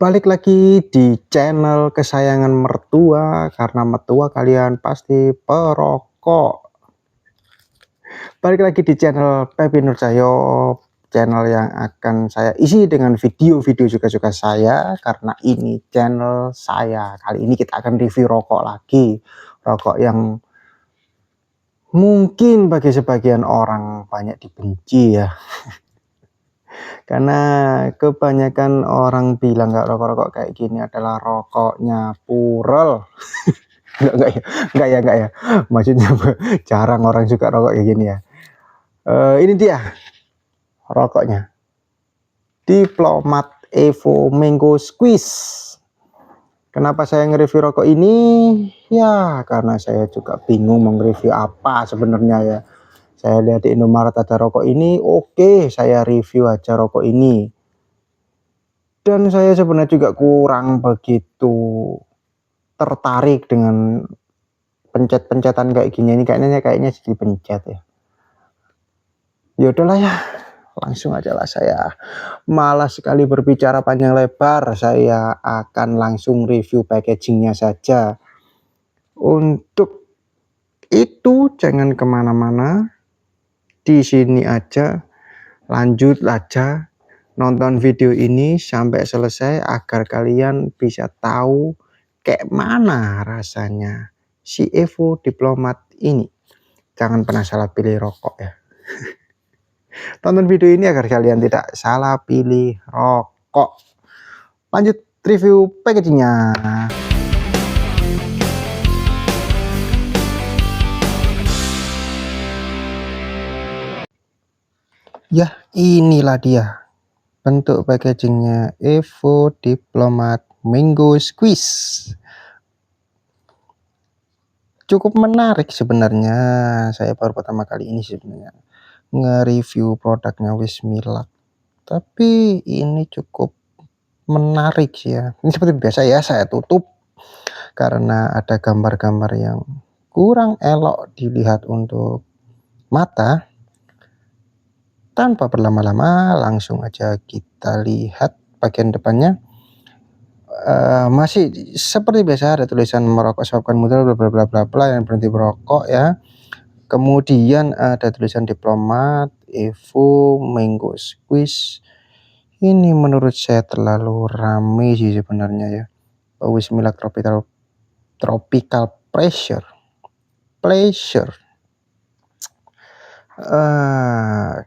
Balik lagi di channel kesayangan mertua, karena mertua kalian pasti perokok. Balik lagi di channel Pepi Nur Cahyo, channel yang akan saya isi dengan video-video suka-suka saya, karena ini channel saya. Kali ini kita akan review rokok lagi, rokok yang mungkin bagi sebagian orang banyak dibenci ya. Karena kebanyakan orang bilang nggak rokok-rokok kayak gini adalah rokoknya Purel. Enggak ya. Maksudnya jarang orang suka rokok kayak gini ya. Ini dia rokoknya. Diplomat Evo Mango Squeeze. Kenapa saya nge-review rokok ini? Ya, karena saya juga bingung mau nge-review apa sebenarnya ya. Saya lihat di Indomaret ada rokok ini, oke, saya review aja rokok ini. Dan saya sebenarnya juga kurang begitu tertarik dengan pencet-pencetan kayak gini. Ini kayaknya sih dipencet ya. Ya udahlah ya, langsung aja lah, saya malas sekali berbicara panjang lebar. Saya akan langsung review packagingnya saja. Untuk itu jangan kemana-mana, di sini aja, lanjut aja nonton video ini sampai selesai agar kalian bisa tahu kayak mana rasanya si Evo Diplomat ini. Jangan pernah salah pilih rokok ya. Tonton video ini agar kalian tidak salah pilih rokok. Lanjut review packagingnya. Ya, inilah dia bentuk packagingnya Evo Diplomat Mango Squeeze. Cukup menarik sebenarnya. Saya baru pertama kali ini sebenarnya nge-review produknya Wismilak, tapi ini cukup menarik sih ya. Ini seperti biasa ya, saya tutup karena ada gambar-gambar yang kurang elok dilihat untuk mata. Tanpa berlama-lama, langsung aja kita lihat bagian depannya. Masih seperti biasa ada tulisan merokok sebabkan mudah bla bla bla bla bla, yang berhenti merokok ya. Kemudian ada tulisan Diplomat Evo Mango Squeeze. Ini menurut saya terlalu rame sih sebenarnya ya. Wismilak Tropical Pleasure.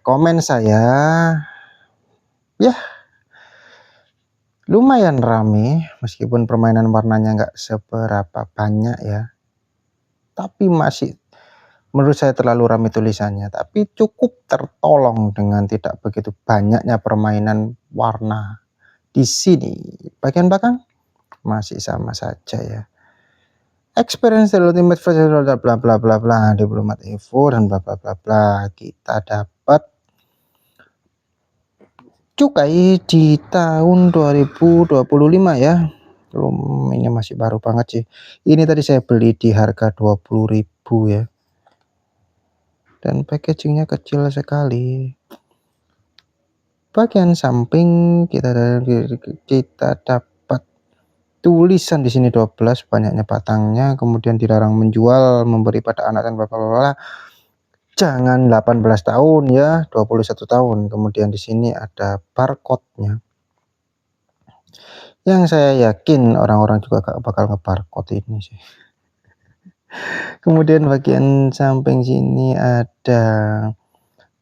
Komen saya ya lumayan rame, meskipun permainan warnanya nggak seberapa banyak ya, tapi masih menurut saya terlalu ramai tulisannya, tapi cukup tertolong dengan tidak begitu banyaknya permainan warna di sini. Bagian belakang masih sama saja ya. Experience the ultimate version bla bla bla bla, Diplomat Evo dan bla bla bla bla. Kita dapat cukai di tahun 2025 ya. Ini masih baru banget sih. Ini tadi saya beli di harga 20.000 ya. Dan packagingnya kecil sekali. Bagian samping kita dapat tulisan di sini 12, banyaknya batangnya, kemudian dilarang menjual, memberi pada anak dan bapak-bapak jangan 18 tahun ya, 21 tahun. Kemudian di sini ada barcode-nya. Yang saya yakin orang-orang juga gak bakal nge-barcode ini sih. Kemudian bagian samping sini ada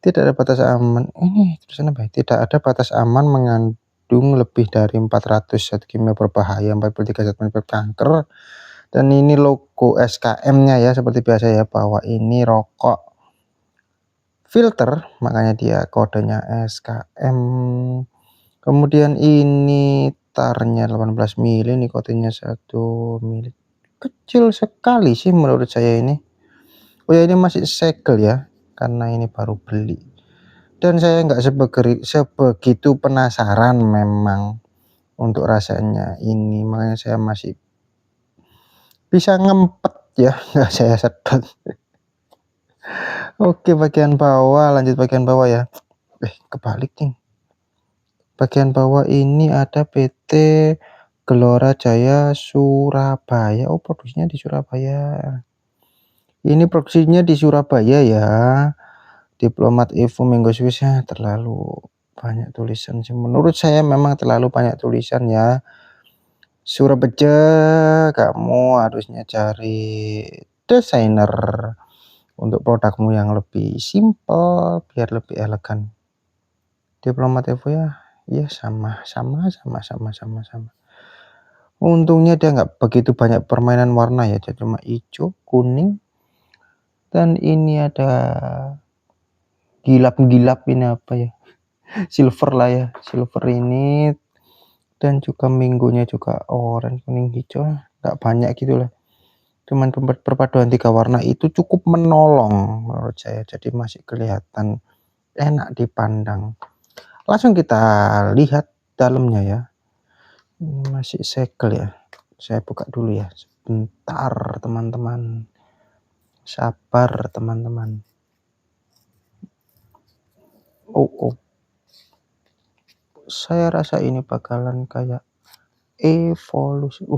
tidak ada batas aman. Ini tulisan apa ya? Tidak ada batas aman mengandung lebih dari 400 zat kimia berbahaya, 43 zat penyebab kanker. Dan ini logo SKM-nya ya, seperti biasa ya, bahwa ini rokok filter, makanya dia kodenya SKM. Kemudian ini tarnya 18 mili, nikotinnya 1 mili. Kecil sekali sih menurut saya ini. Oh ya, ini masih segel ya, karena ini baru beli. Dan saya nggak sebegitu penasaran memang untuk rasanya ini, makanya saya masih bisa ngempet ya, nggak saya sedot. Oke, bagian bawah, lanjut bagian bawah ya. Kebalik nih. bagian bawah ini ada PT Gelora Jaya Surabaya. Oh, produksinya di Surabaya. Ini produksinya di Surabaya ya. Diplomat Evo Mango Squeeze terlalu banyak tulisan sih. Menurut saya memang terlalu banyak tulisan ya. Surabaya, kamu harusnya cari desainer untuk produkmu yang lebih simple biar lebih elegan. Diplomat Evo ya sama. Untungnya dia nggak begitu banyak permainan warna ya, cuma hijau, kuning, dan ini ada gilap-gilap ini apa ya, silver lah ya, silver ini, dan juga minggunya juga orange, kuning, hijau, nggak banyak gitu lah. Cuman perpaduan 3 warna itu cukup menolong menurut saya, jadi masih kelihatan enak dipandang. Langsung kita lihat dalamnya ya. Masih segel ya, saya buka dulu ya, sebentar teman-teman, sabar teman-teman. Oh, saya rasa ini bakalan kayak evolusi.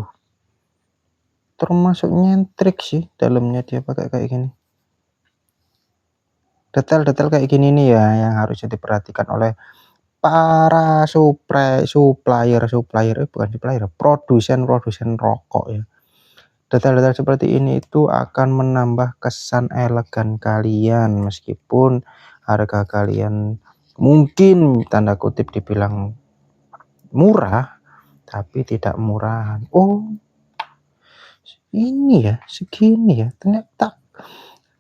Termasuk nyentrik sih dalamnya, dia pakai kayak gini. Detail-detail kayak gini nih ya yang harusnya diperhatikan oleh para produsen rokok ya. Detail-detail seperti ini itu akan menambah kesan elegan kalian, meskipun harga kalian mungkin tanda kutip dibilang murah, tapi tidak murahan. Oh, ini ya segini ya, ternyata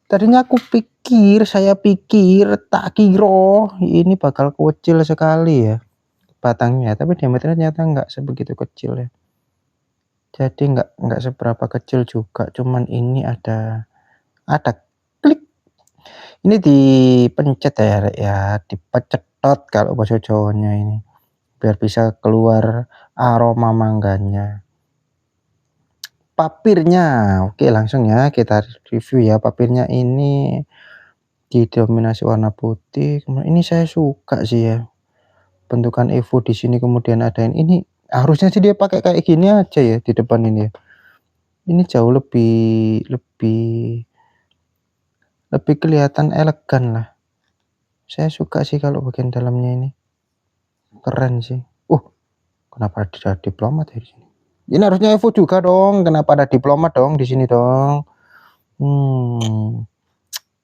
tadinya saya pikir tak kira ini bakal kecil sekali ya batangnya, tapi diameternya ternyata nggak sebegitu kecil ya. Jadi nggak seberapa kecil juga, cuman ini ada klik. Ini dipencet ya, dipecetot kalau bahasa Jawanya ini, biar bisa keluar aroma mangganya. Papirnya, oke langsung ya kita review ya. Papirnya ini didominasi warna putih. Ini saya suka sih ya, bentukan Evo di sini, kemudian ada ini. Harusnya sih dia pakai kayak gini aja ya di depan ini ya. Ini jauh lebih kelihatan elegan lah. Saya suka sih kalau bagian dalamnya ini, keren sih. Kenapa ada diplomat ya di sini? Ini harusnya Evo juga dong. Kenapa ada diplomat dong di sini dong?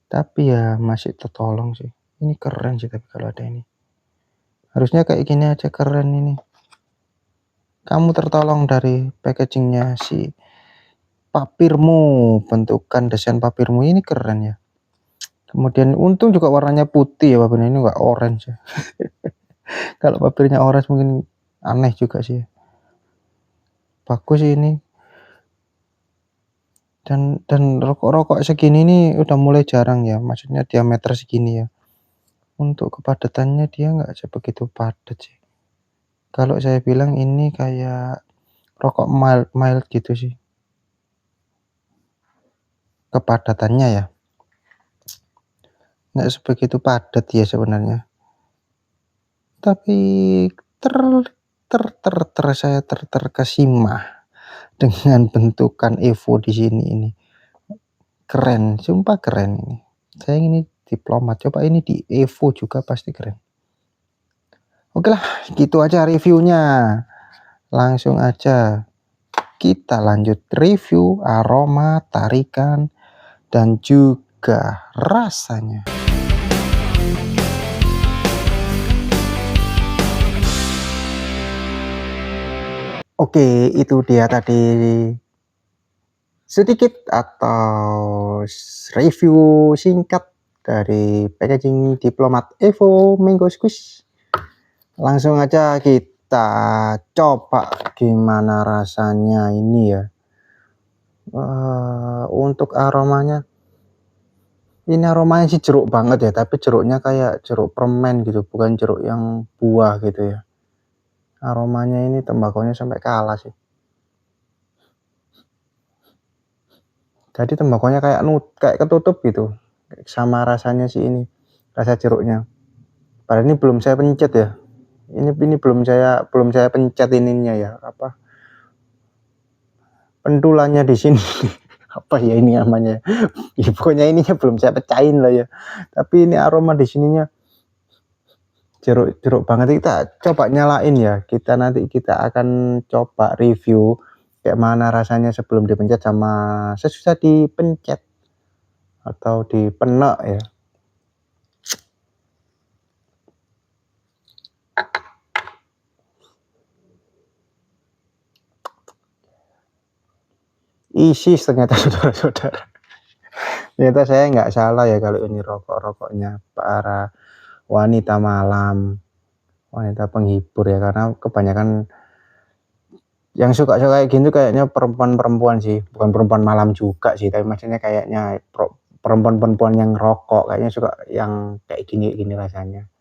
Tapi ya masih tertolong sih. Ini keren sih, tapi kalau ada ini harusnya kayak gini aja, keren ini. Kamu tertolong dari packagingnya si papirmu, bentukan desain papirmu ini keren ya. Kemudian untung juga warnanya putih ya papirnya, ini nggak orange ya. Kalau papirnya orange mungkin aneh juga sih. Bagus ini. Dan rokok segini nih udah mulai jarang ya, maksudnya diameter segini ya. Untuk kepadatannya dia nggak sebegitu padat sih. Kalau saya bilang ini kayak rokok mild gitu sih kepadatannya ya, nggak sebegitu padat ya sebenarnya. Tapi saya terkesima dengan bentukan Evo di sini ini. Keren, sumpah keren ini. Saya ini diplomat, coba ini di Evo juga pasti keren. Oke lah, gitu aja reviewnya. Langsung aja kita lanjut review aroma, tarikan, dan juga rasanya. Oke, itu dia tadi sedikit atau review singkat dari packaging Diplomat Evo Mango Squeeze. Langsung aja kita coba gimana rasanya ini ya. Untuk aromanya, ini aromanya sih jeruk banget ya, tapi jeruknya kayak jeruk permen gitu, bukan jeruk yang buah gitu ya. Aromanya ini tembakonya sampai kalah sih. Jadi tembakonya kayak ketutup gitu sama rasanya sih ini, rasa jeruknya. Padahal ini belum saya pencet ya. Ini belum saya pencet ininya ya, apa, pentulannya di sini. Apa ya ini namanya? Ya pokoknya ininya belum saya pecahin lah ya. Tapi ini aroma di sininya jeruk banget. Kita coba nyalain ya. Nanti kita akan coba review kayak mana rasanya sebelum dipencet sama sesudah dipencet atau dipenek ya. ISIS ternyata saudara-saudara. Ternyata saya nggak salah ya kalau ini rokoknya para wanita malam, wanita penghibur ya, karena kebanyakan yang suka kayak gitu kayaknya perempuan-perempuan sih, bukan perempuan malam juga sih, tapi maksudnya kayaknya perempuan-perempuan yang rokok kayaknya suka yang kayak gini rasanya.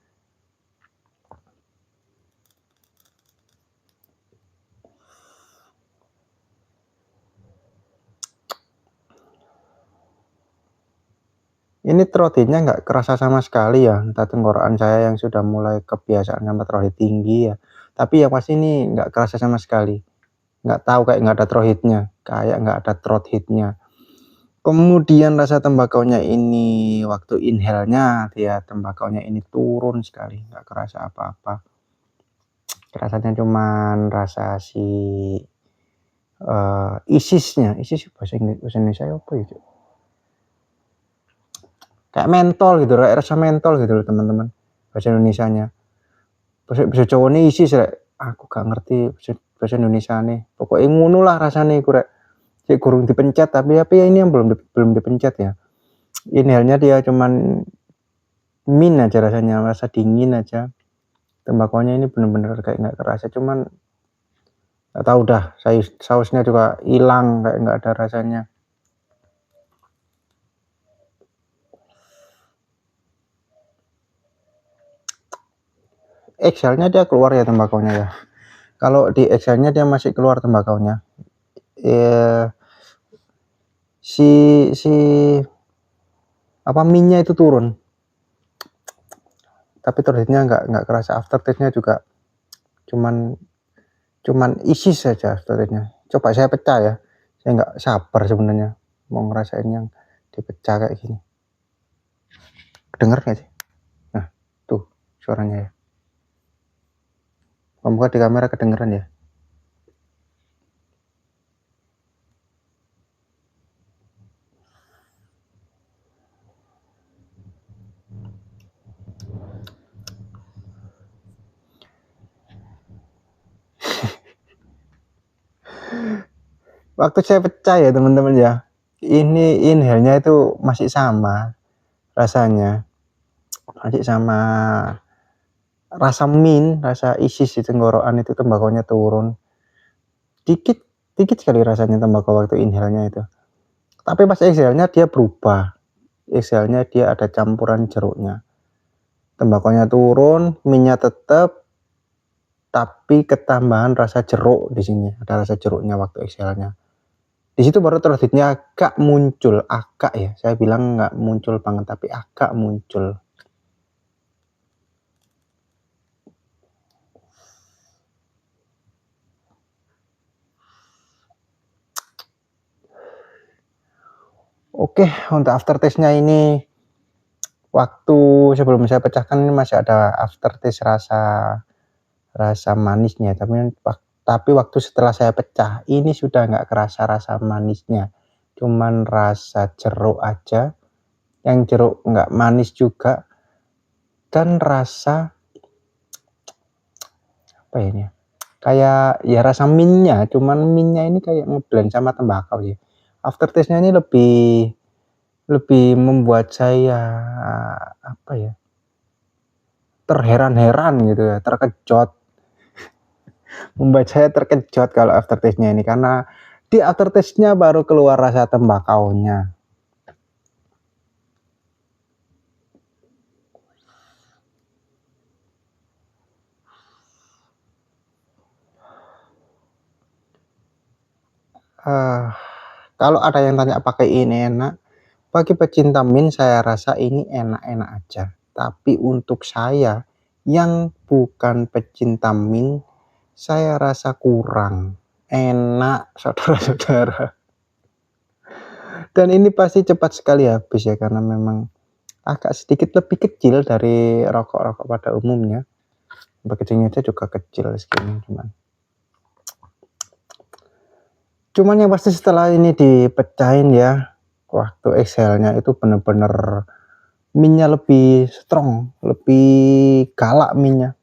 Ini throat-nya nggak kerasa sama sekali ya, entah tenggorokan saya yang sudah mulai kebiasaan sama throat tinggi ya. Tapi yang pasti ini nggak kerasa sama sekali. Nggak tahu kayak nggak ada throat hit-nya. Kemudian rasa tembakaunya ini waktu inhale-nya dia tembakaunya ini turun sekali, nggak kerasa apa-apa. Rasanya cuman rasa si ISIS-nya. ISIS bahasa Indonesia apa ya? Kayak mentol gitu, rasa mentol gitu loh teman-teman. Bahasa Indonesianya. Bahasa Jawa ini ISIS rek. Aku gak ngerti bahasa Indonesia nih. Pokoknya ngono lah rasanya iku rek. Cek gurung dipencet tapi ya ini yang belum dipencet ya. Inhalnya dia cuman min aja rasanya, rasa dingin aja. Tembakaunya ini bener-bener kayak nggak kerasa, cuman nggak tahu dah. Sausnya juga hilang kayak nggak ada rasanya. Exhalnya dia keluar ya tembakaunya ya. Kalau di exhalnya dia masih keluar tembakaunya. Si apa minnya itu turun. Tapi terusnya nggak kerasa, aftertaste-nya juga cuman isi saja aftertaste-nya. Coba saya pecah ya. Saya nggak sabar sebenarnya mau ngerasain yang dipecah kayak gini. Dengar nggak sih? Nah, tuh suaranya ya. Semoga di kamera kedengeran ya. Waktu saya pecah ya teman-teman ya, ini inhalnya itu masih sama rasanya, masih sama rasa min, rasa ISIS di tenggorokan itu tembakaunya turun dikit sekali rasanya tembakau waktu inhalnya itu. Tapi pas exhalnya dia berubah, exhalnya dia ada campuran jeruknya, tembakaunya turun, minnya tetap, tapi ketambahan rasa jeruk di sini, ada rasa jeruknya waktu exhalnya. Di situ baru throat-nya agak muncul, agak ya, saya bilang nggak muncul banget tapi agak muncul. Oke, untuk aftertaste-nya ini waktu sebelum saya pecahkan ini masih ada aftertaste rasa manisnya, tapi waktu setelah saya pecah ini sudah nggak kerasa rasa manisnya, cuman rasa jeruk aja, yang jeruk nggak manis juga, dan rasa apa ini kayak ya rasa minnya, cuman minnya ini kayak ngeblend sama tembakau ya. Aftertaste-nya ini lebih membuat saya apa ya, terheran-heran gitu ya, terkejut, membuat saya terkejut kalau aftertaste-nya ini, karena di aftertaste-nya baru keluar rasa tembakaunya. Kalau ada yang tanya apakah ini enak, bagi pecinta min saya rasa ini enak-enak aja. Tapi untuk saya yang bukan pecinta mint, saya rasa kurang enak, saudara-saudara. Dan ini pasti cepat sekali habis ya, karena memang agak sedikit lebih kecil dari rokok-rokok pada umumnya. Packagingnya juga kecil segini, cuman yang pasti setelah ini dipecahin ya, waktu exhale-nya itu bener-bener mintnya lebih strong, lebih galak mintnya,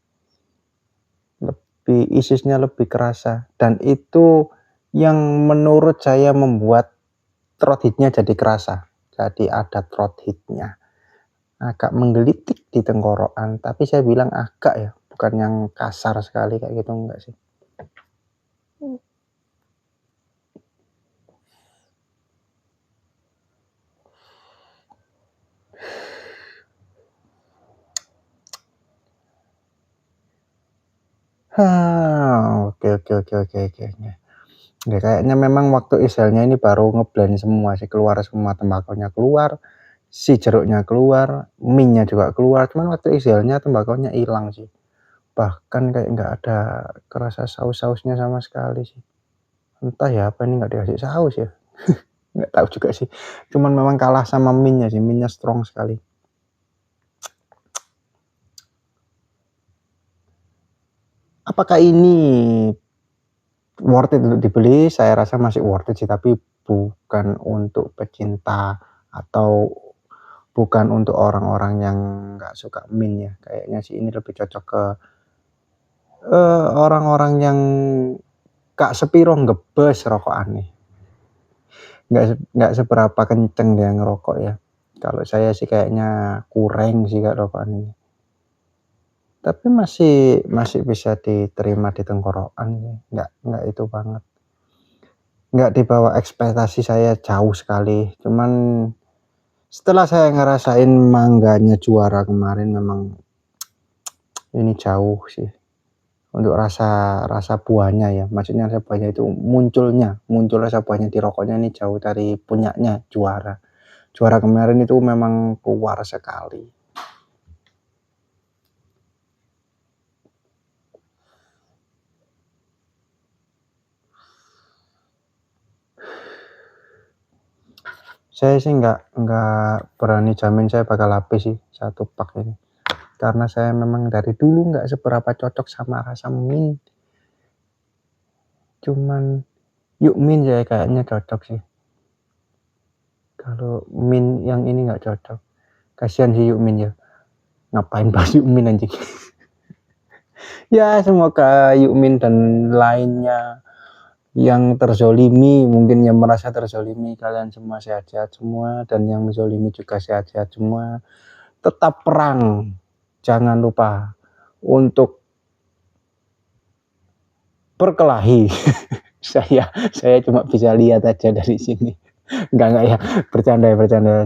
lebih isisnya lebih kerasa, dan itu yang menurut saya membuat throat hitnya jadi kerasa. Jadi ada throat hitnya, agak menggelitik di tenggorokan, tapi saya bilang agak ya, bukan yang kasar sekali kayak gitu, enggak sih. Oke. Ya, kayaknya memang waktu exhale-nya ini baru ngeblend semua sih, keluar semua, tembakonya keluar, si jeruknya keluar, mintnya juga keluar, cuman waktu exhale-nya tembakonya hilang sih. Bahkan kayak nggak ada kerasa saus-sausnya sama sekali sih. Entah ya apa ini nggak dikasih saus ya. Nggak tahu juga sih. Cuman memang kalah sama mintnya sih, mintnya strong sekali. Apakah ini worth it untuk dibeli? Saya rasa masih worth it sih, tapi bukan untuk pecinta atau bukan untuk orang-orang yang nggak suka mint ya. Kayaknya sih ini lebih cocok ke orang-orang yang gak sepiro ngebes rokokan nih. Nggak seberapa kenceng dia ngerokok ya. Kalau saya sih kayaknya kurang sih kak rokokan ini. Tapi masih bisa diterima di tenggorokan sih. Nggak itu banget. Nggak di bawah ekspektasi saya jauh sekali. Cuman setelah saya ngerasain mangganya juara kemarin, memang ini jauh sih untuk rasa buahnya ya. Maksudnya rasa buahnya itu muncul rasa buahnya di rokoknya ini jauh dari punyanya juara. Juara kemarin itu memang keluar sekali. Saya sih nggak berani jamin saya bakal habis sih satu pak ini, karena saya memang dari dulu nggak seberapa cocok sama rasa mint. Cuman yuk mint saya kayaknya cocok sih. Kalau mint yang ini nggak cocok, kasihan sih yuk mint ya, ngapain bahas yuk mint anjing. Ya semoga yuk mint dan lainnya yang terzolimi, mungkin yang merasa terzolimi, kalian semua sehat-sehat semua, dan yang menzolimi juga sehat-sehat semua. Tetap perang, jangan lupa untuk berkelahi. saya cuma bisa lihat aja dari sini. Enggak ya, bercanda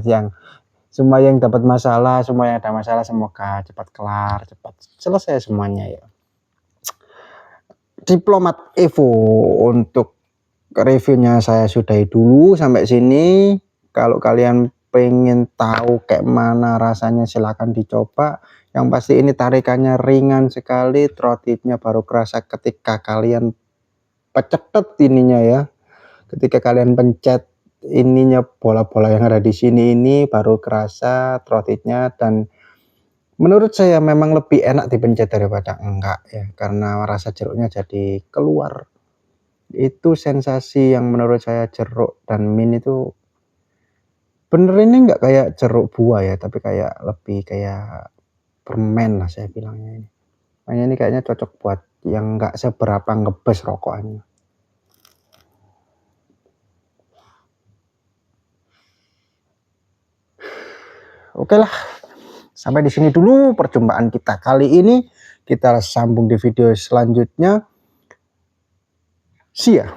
yang semua yang dapat masalah, semua yang ada masalah semoga cepat kelar, cepat selesai semuanya ya. Diplomat Evo untuk reviewnya saya sudahi dulu sampai sini. Kalau kalian pengen tahu kayak mana rasanya silahkan dicoba. Yang pasti ini tarikannya ringan sekali, throat hitnya baru kerasa ketika kalian pecetet ininya ya. Ketika kalian pencet ininya, bola-bola yang ada di sini ini baru kerasa throat hitnya, dan menurut saya memang lebih enak dipencet daripada enggak ya, karena rasa jeruknya jadi keluar. Itu sensasi yang menurut saya jeruk dan mint itu bener, ini enggak kayak jeruk buah ya, tapi kayak lebih kayak permen lah saya bilangnya ini. Makanya ini kayaknya cocok buat yang enggak seberapa ngebes rokokannya. Oke lah, sampai di sini dulu perjumpaan kita kali ini. Kita sambung di video selanjutnya. See ya.